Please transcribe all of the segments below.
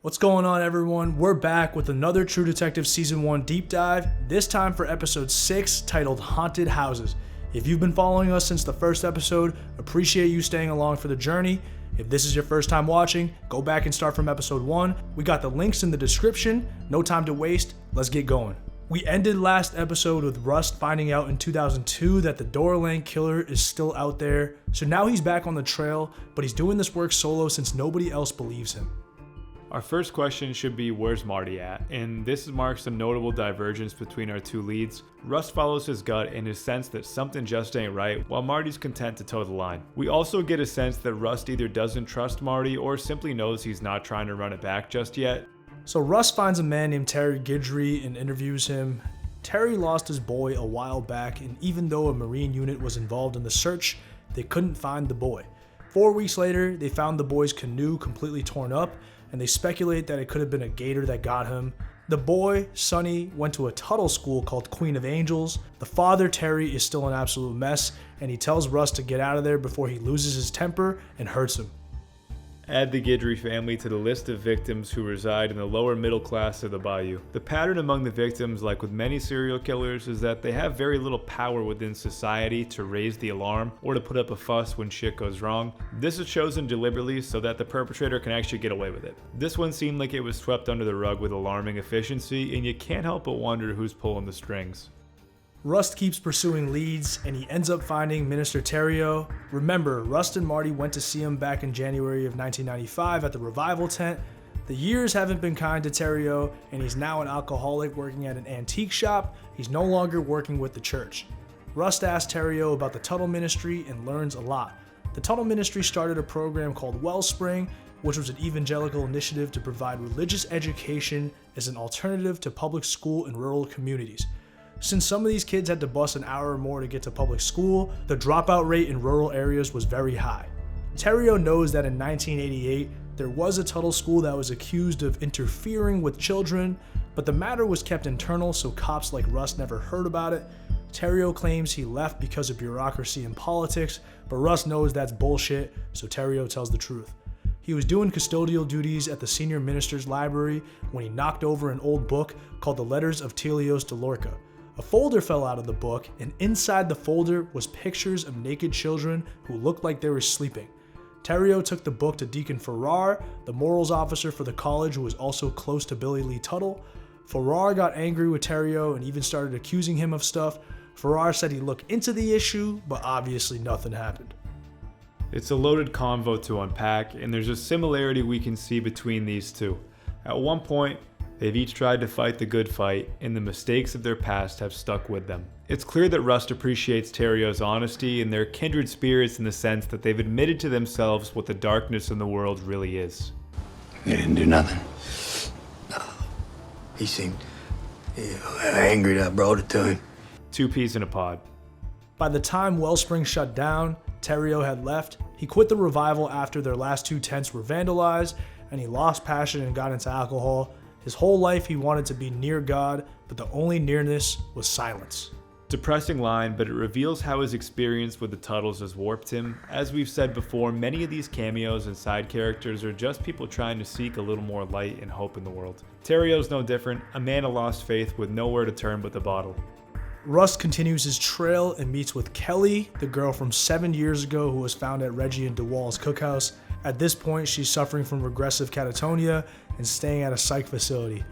What's going on, everyone? We're back with another True Detective Season 1 deep dive, this time for episode 6, titled Haunted Houses. If you've been following us since the first episode, appreciate you staying along for the journey. If this is your first time watching, go back and start from episode 1. We got the links in the description. No time to waste. Let's get going. We ended last episode with Rust finding out in 2002 that the Door Lane killer is still out there. So now he's back on the trail, but he's doing this work solo since nobody else believes him. Our first question should be, where's Marty at? And this marks a notable divergence between our two leads. Rust follows his gut and his sense that something just ain't right, while Marty's content to toe the line. We also get a sense that Rust either doesn't trust Marty or simply knows he's not trying to run it back just yet. So Rust finds a man named Guidry and interviews him. Terry lost his boy a while back, and even though a Marine unit was involved in the search, they couldn't find the boy. 4 weeks later, they found the boy's canoe completely torn up, and they speculate that it could have been a gator that got him. The boy, Sonny, went to a Tuttle school called Queen of Angels. The father, Terry, is still an absolute mess, and he tells Rust to get out of there before he loses his temper and hurts him. Add the Guidry family to the list of victims who reside in the lower middle class of the bayou. The pattern among the victims, like with many serial killers, is that they have very little power within society to raise the alarm or to put up a fuss when shit goes wrong. This is chosen deliberately so that the perpetrator can actually get away with it. This one seemed like it was swept under the rug with alarming efficiency, and you can't help but wonder who's pulling the strings. Rust keeps pursuing leads, and he ends up finding Minister Theriot. Remember, Rust and Marty went to see him back in January of 1995 at the Revival tent. The years haven't been kind to Theriot, and he's now an alcoholic working at an antique shop. He's no longer working with the church. Rust asks Theriot about the Tuttle ministry and learns a lot. The Tuttle ministry started a program called Wellspring, which was an evangelical initiative to provide religious education as an alternative to public school in rural communities. Since some of these kids had to bus an hour or more to get to public school, the dropout rate in rural areas was very high. Theriot knows that in 1988, there was a Tuttle school that was accused of interfering with children, but the matter was kept internal, so cops like Rust never heard about it. Theriot claims he left because of bureaucracy and politics, but Rust knows that's bullshit, so Theriot tells the truth. He was doing custodial duties at the senior minister's library when he knocked over an old book called The Letters of Telios de Lorca. A folder fell out of the book, and inside the folder was pictures of naked children who looked like they were sleeping. Theriot took the book to Deacon Farrar, the morals officer for the college who was also close to Billy Lee Tuttle. Farrar got angry with Theriot and even started accusing him of stuff. Farrar said he'd look into the issue, but obviously nothing happened. It's a loaded convo to unpack, and there's a similarity we can see between these two. At one point, they've each tried to fight the good fight, and the mistakes of their past have stuck with them. It's clear that Rust appreciates Theriot's honesty, and they're kindred spirits in the sense that they've admitted to themselves what the darkness in the world really is. They didn't do nothing. No. He seemed angry that I brought it to him. Two peas in a pod. By the time Wellspring shut down, Theriot had left. He quit the Revival after their last 2 tents were vandalized, and he lost passion and got into alcohol. His whole life he wanted to be near God, but the only nearness was silence. Depressing line, but it reveals how his experience with the Tuttles has warped him. As we've said before, many of these cameos and side characters are just people trying to seek a little more light and hope in the world. Theriot's no different, a man of lost faith with nowhere to turn but the bottle. Rust continues his trail and meets with Kelly, the girl from 7 years ago who was found at Reggie and DeWall's cookhouse. At this point, she's suffering from regressive catatonia and staying at a psych facility.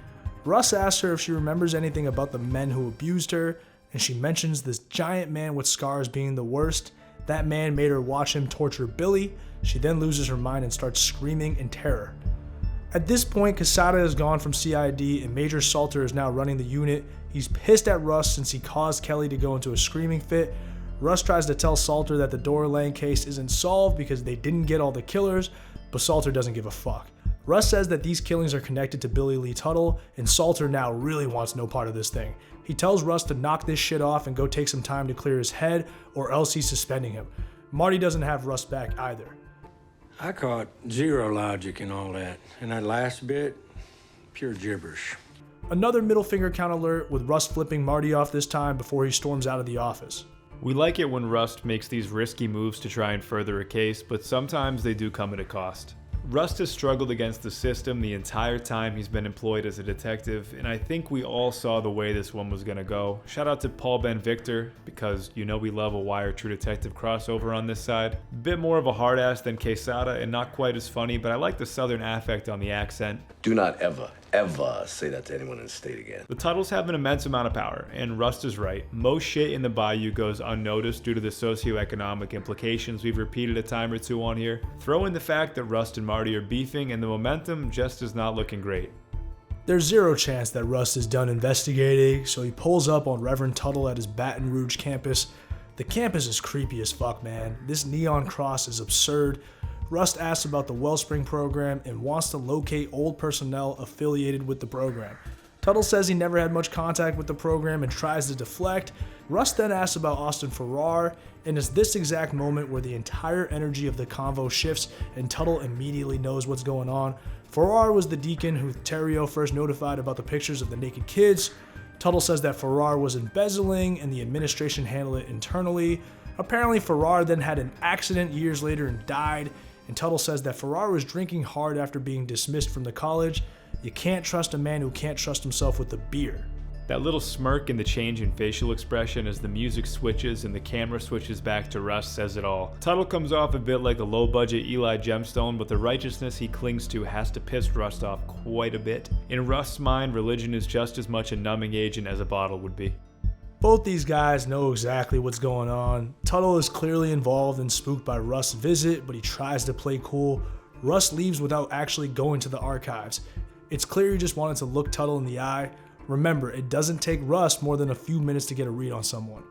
Russ asks her if she remembers anything about the men who abused her, and she mentions this giant man with scars being the worst. That man made her watch him torture Billy. She then loses her mind and starts screaming in terror. At this point, Casada is gone from CID and Major Salter is now running the unit. He's pissed at Russ since he caused Kelly to go into a screaming fit. Russ tries to tell Salter that the Door Lane case isn't solved because they didn't get all the killers, but Salter doesn't give a fuck. Russ says that these killings are connected to Billy Lee Tuttle, and Salter now really wants no part of this thing. He tells Russ to knock this shit off and go take some time to clear his head, or else he's suspending him. Marty doesn't have Russ back either. I caught zero logic in all that, and that last bit, pure gibberish. Another middle finger count alert with Russ flipping Marty off this time before he storms out of the office. We like it when Rust makes these risky moves to try and further a case, but sometimes they do come at a cost. Rust has struggled against the system the entire time he's been employed as a detective, and I think we all saw the way this one was gonna go. Shout out to Paul Ben Victor, because you know we love a Wire True Detective crossover on this side. Bit more of a hard ass than Quesada and not quite as funny, but I like the southern affect on the accent. Do not ever say that to anyone in the state again. The Tuttles have an immense amount of power, and Rust is right. Most shit in the bayou goes unnoticed due to the socioeconomic implications we've repeated a time or two on here. Throw in the fact that Rust and Marty are beefing, and the momentum just is not looking great. There's zero chance that Rust is done investigating, so he pulls up on Reverend Tuttle at his Baton Rouge campus. The campus is creepy as fuck, man. This neon cross is absurd. Rust asks about the Wellspring program and wants to locate old personnel affiliated with the program. Tuttle says he never had much contact with the program and tries to deflect. Rust then asks about Austin Farrar, and it's this exact moment where the entire energy of the convo shifts and Tuttle immediately knows what's going on. Farrar was the deacon who Theriot first notified about the pictures of the naked kids. Tuttle says that Farrar was embezzling and the administration handled it internally. Apparently Farrar then had an accident years later and died. And Tuttle says that Farrar was drinking hard after being dismissed from the college. You can't trust a man who can't trust himself with a beer. That little smirk and the change in facial expression as the music switches and the camera switches back to Rust says it all. Tuttle comes off a bit like a low-budget Eli Gemstone, but the righteousness he clings to has to piss Rust off quite a bit. In Rust's mind, religion is just as much a numbing agent as a bottle would be. Both these guys know exactly what's going on. Tuttle is clearly involved and spooked by Rust's visit, but he tries to play cool. Rust leaves without actually going to the archives. It's clear he just wanted to look Tuttle in the eye. Remember, it doesn't take Rust more than a few minutes to get a read on someone.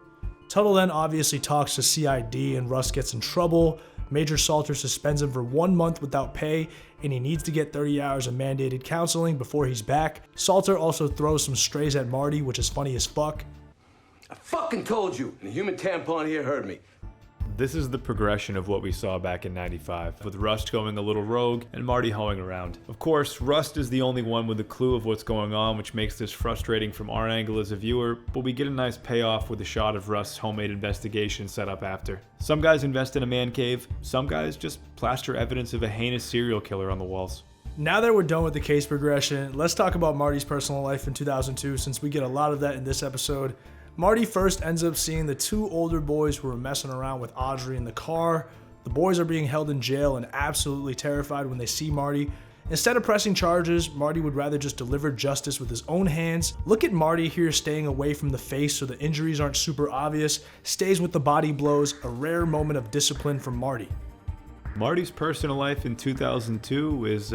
Tuttle then obviously talks to CID and Rust gets in trouble. Major Salter suspends him for 1 month without pay, and he needs to get 30 hours of mandated counseling before he's back. Salter also throws some strays at Marty, which is funny as fuck. I fucking told you, and the human tampon here heard me. This is the progression of what we saw back in '95, with Rust going a little rogue and Marty hoeing around. Of course, Rust is the only one with a clue of what's going on, which makes this frustrating from our angle as a viewer, but we get a nice payoff with a shot of Rust's homemade investigation set up after. Some guys invest in a man cave, some guys just plaster evidence of a heinous serial killer on the walls. Now that we're done with the case progression, let's talk about Marty's personal life in 2002, since we get a lot of that in this episode. Marty first ends up seeing the two older boys who were messing around with Audrey in the car. The boys are being held in jail and absolutely terrified when they see Marty. Instead of pressing charges, Marty would rather just deliver justice with his own hands. Look at Marty here staying away from the face so the injuries aren't super obvious, stays with the body blows, a rare moment of discipline from Marty. Marty's personal life in 2002 is,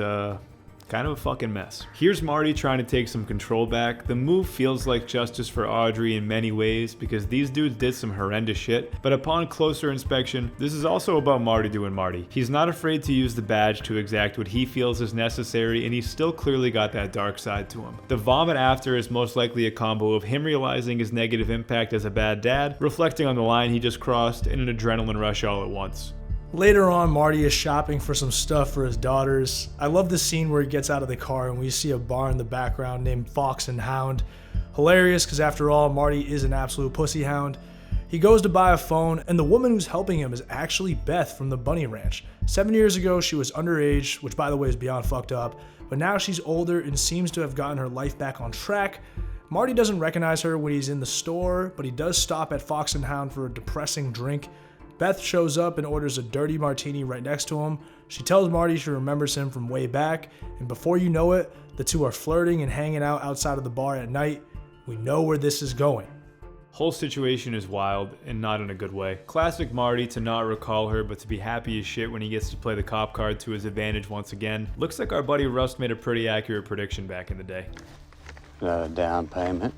kind of a fucking mess. Here's Marty trying to take some control back. The move feels like justice for Audrey in many ways because these dudes did some horrendous shit, but upon closer inspection, this is also about Marty doing Marty. He's not afraid to use the badge to exact what he feels is necessary, and he's still clearly got that dark side to him. The vomit after is most likely a combo of him realizing his negative impact as a bad dad, reflecting on the line he just crossed, and an adrenaline rush all at once. Later on, Marty is shopping for some stuff for his daughters. I love the scene where he gets out of the car and we see a bar in the background named Fox and Hound. Hilarious, because after all, Marty is an absolute pussy hound. He goes to buy a phone, and the woman who's helping him is actually Beth from the Bunny Ranch. 7 years ago, she was underage, which by the way is beyond fucked up, but now she's older and seems to have gotten her life back on track. Marty doesn't recognize her when he's in the store, but he does stop at Fox and Hound for a depressing drink. Beth shows up and orders a dirty martini right next to him. She tells Marty she remembers him from way back, and before you know it, the two are flirting and hanging out outside of the bar at night. We know where this is going. Whole situation is wild and not in a good way. Classic Marty to not recall her but to be happy as shit when he gets to play the cop card to his advantage once again. Looks like our buddy Rust made a pretty accurate prediction back in the day. Down payment.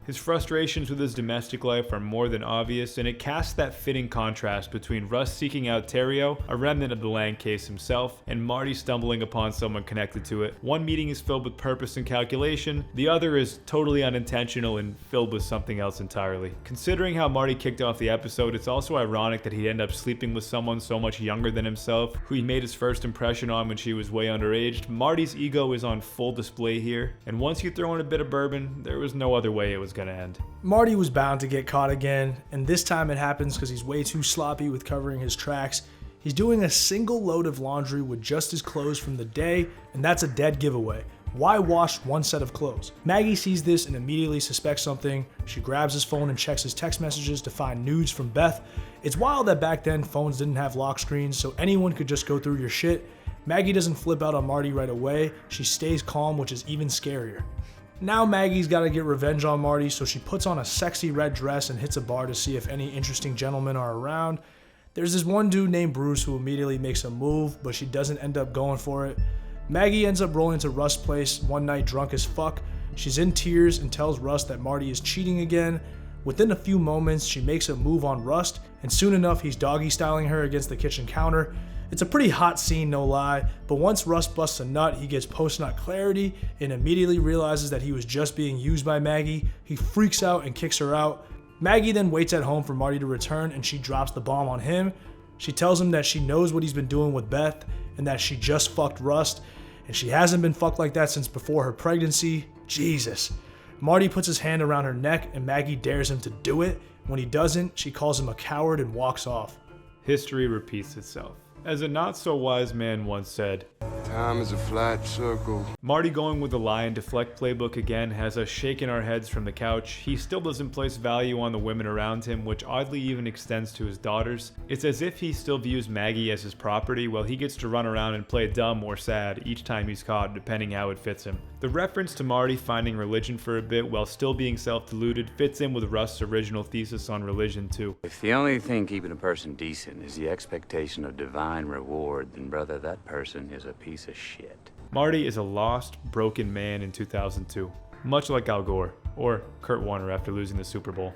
His frustrations with his domestic life are more than obvious, and it casts that fitting contrast between Rust seeking out Theriot, a remnant of the Lang case himself, and Marty stumbling upon someone connected to it. One meeting is filled with purpose and calculation, the other is totally unintentional and filled with something else entirely. Considering how Marty kicked off the episode, it's also ironic that he'd end up sleeping with someone so much younger than himself, who he made his first impression on when she was way underage. Marty's ego is on full display here, and once you throw in a bit of bourbon, there was no other way it was gonna end. Marty was bound to get caught again, and this time it happens because he's way too sloppy with covering his tracks. He's doing a single load of laundry with just his clothes from the day, and that's a dead giveaway. Why wash one set of clothes? Maggie sees this and immediately suspects something. She grabs his phone and checks his text messages to find nudes from Beth. It's wild that back then phones didn't have lock screens, so anyone could just go through your shit. Maggie doesn't flip out on Marty right away. She stays calm, which is even scarier. Now Maggie's got to get revenge on Marty, so she puts on a sexy red dress and hits a bar to see if any interesting gentlemen are around. There's this one dude named Bruce who immediately makes a move, but she doesn't end up going for it. Maggie ends up rolling to Rust's place one night drunk as fuck. She's in tears and tells Rust that Marty is cheating again. Within a few moments, she makes a move on Rust, and soon enough, he's doggy styling her against the kitchen counter. It's a pretty hot scene, no lie, but once Rust busts a nut, he gets post-nut clarity and immediately realizes that he was just being used by Maggie. He freaks out and kicks her out. Maggie then waits at home for Marty to return, and she drops the bomb on him. She tells him that she knows what he's been doing with Beth and that she just fucked Rust, and she hasn't been fucked like that since before her pregnancy. Jesus. Marty puts his hand around her neck and Maggie dares him to do it. When he doesn't, she calls him a coward and walks off. History repeats itself. As a not-so-wise man once said, "Time is a flat circle." Marty going with the lie and deflect playbook again has us shaking our heads from the couch. He still doesn't place value on the women around him, which oddly even extends to his daughters. It's as if he still views Maggie as his property, while he gets to run around and play dumb or sad each time he's caught, depending how it fits him. The reference to Marty finding religion for a bit while still being self-deluded fits in with Rust's original thesis on religion too. If the only thing keeping a person decent is the expectation of divine reward, then brother, that person is a piece of shit. Marty is a lost, broken man in 2002, much like Al Gore, or Kurt Warner after losing the Super Bowl.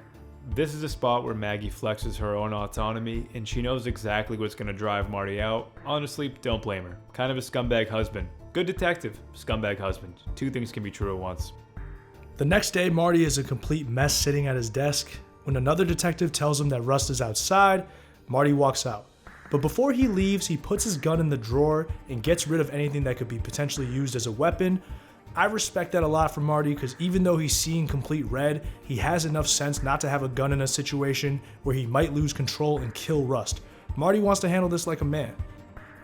This is a spot where Maggie flexes her own autonomy, and she knows exactly what's going to drive Marty out. Honestly, don't blame her. Kind of a scumbag husband. Good detective, scumbag husband. Two things can be true at once. The next day, Marty is a complete mess sitting at his desk. When another detective tells him that Rust is outside, Marty walks out. But before he leaves, he puts his gun in the drawer and gets rid of anything that could be potentially used as a weapon. I respect that a lot from Marty because even though he's seeing complete red, he has enough sense not to have a gun in a situation where he might lose control and kill Rust. Marty wants to handle this like a man.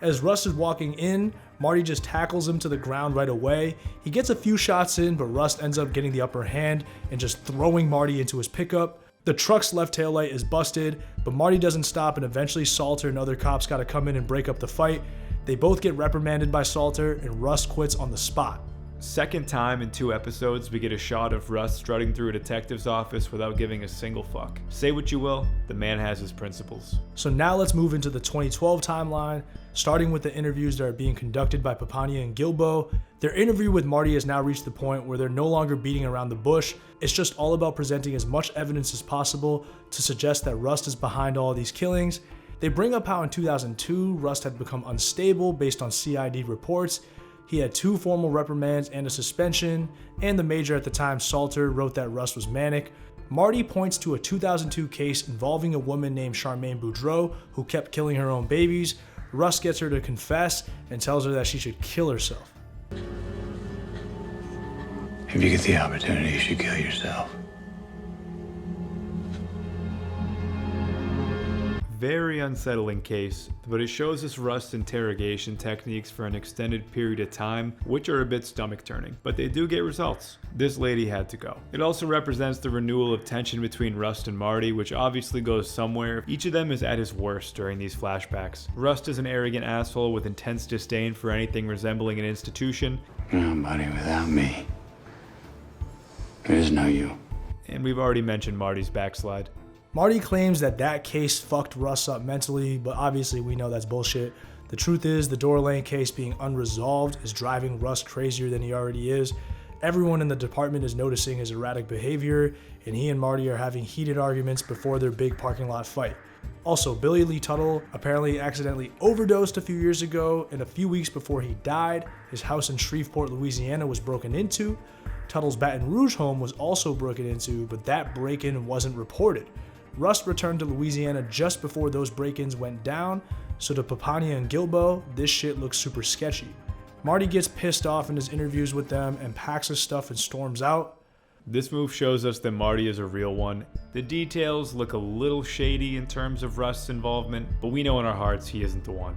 As Rust is walking in, Marty just tackles him to the ground right away. He gets a few shots in, but Rust ends up getting the upper hand and just throwing Marty into his pickup. The truck's left taillight is busted, but Marty doesn't stop, and eventually Salter and other cops gotta come in and break up the fight. They both get reprimanded by Salter, and Rust quits on the spot. Second time in 2 episodes, we get a shot of Rust strutting through a detective's office without giving a single fuck. Say what you will, the man has his principles. So now let's move into the 2012 timeline, starting with the interviews that are being conducted by Papania and Gilbough. Their interview with Marty has now reached the point where they're no longer beating around the bush. It's just all about presenting as much evidence as possible to suggest that Rust is behind all of these killings. They bring up how in 2002, Rust had become unstable based on CID reports. He had 2 formal reprimands and a suspension, and the major at the time, Salter, wrote that Rust was manic. Marty points to a 2002 case involving a woman named Charmaine Boudreaux who kept killing her own babies. Rust gets her to confess and tells her that she should kill herself. If you get the opportunity, you should kill yourself. Very unsettling case, but it shows us Rust's interrogation techniques for an extended period of time, which are a bit stomach-turning, but they do get results. This lady had to go. It also represents the renewal of tension between Rust and Marty, which obviously goes somewhere. Each of them is at his worst during these flashbacks. Rust is an arrogant asshole with intense disdain for anything resembling an institution. Nobody without me. There is no you. And we've already mentioned Marty's backslide. Marty claims that that case fucked Rust up mentally, but obviously we know that's bullshit. The truth is, the Door Lane case being unresolved is driving Rust crazier than he already is. Everyone in the department is noticing his erratic behavior, and he and Marty are having heated arguments before their big parking lot fight. Also, Billy Lee Tuttle apparently accidentally overdosed a few years ago, and a few weeks before he died, his house in Shreveport, Louisiana was broken into. Tuttle's Baton Rouge home was also broken into, but that break-in wasn't reported. Rust returned to Louisiana just before those break-ins went down, so to Papania and Gilbough, this shit looks super sketchy. Marty gets pissed off in his interviews with them and packs his stuff and storms out. This move shows us that Marty is a real one. The details look a little shady in terms of Rust's involvement, but we know in our hearts he isn't the one.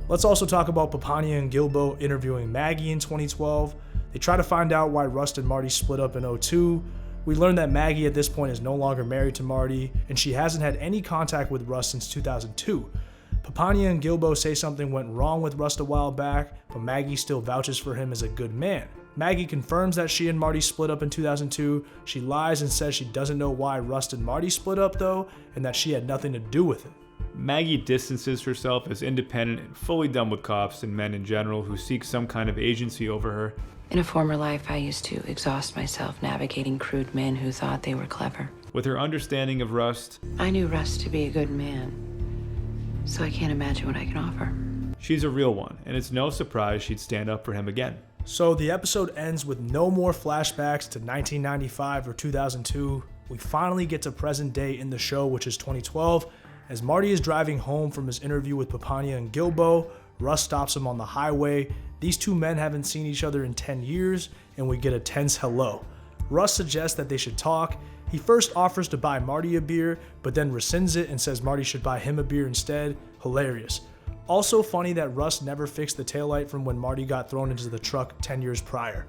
Let's also talk about Papania and Gilbough interviewing Maggie in 2012. They try to find out why Rust and Marty split up in 2002. We learn that Maggie at this point is no longer married to Marty, and she hasn't had any contact with Rust since 2002. Papania and Gilbough say something went wrong with Rust a while back, but Maggie still vouches for him as a good man. Maggie confirms that she and Marty split up in 2002. She lies and says she doesn't know why Rust and Marty split up though, and that she had nothing to do with it. Maggie distances herself as independent and fully done with cops and men in general who seek some kind of agency over her. In a former life, I used to exhaust myself navigating crude men who thought they were clever. With her understanding of Rust, I knew Rust to be a good man, so I can't imagine what I can offer. she's a real one, and it's no surprise she'd stand up for him again. So the episode ends with no more flashbacks to 1995 or 2002. We finally get to present day in the show, which is 2012. As Marty is driving home from his interview with Papania and Gilbough, Rust stops him on the highway. These two men haven't seen each other in 10 years, and we get a tense hello. Rust suggests that they should talk. He first offers to buy Marty a beer, but then rescinds it and says Marty should buy him a beer instead. Hilarious. Also funny that Rust never fixed the taillight from when Marty got thrown into the truck 10 years prior.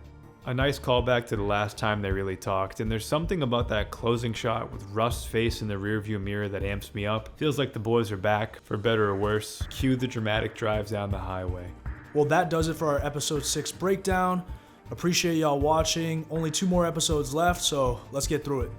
A nice callback to the last time they really talked, and there's something about that closing shot with Rust's face in the rearview mirror that amps me up. Feels like the boys are back, for better or worse. Cue the dramatic drive down the highway. Well, that does it for our episode 6 breakdown. Appreciate y'all watching. Only 2 more episodes left, so let's get through it.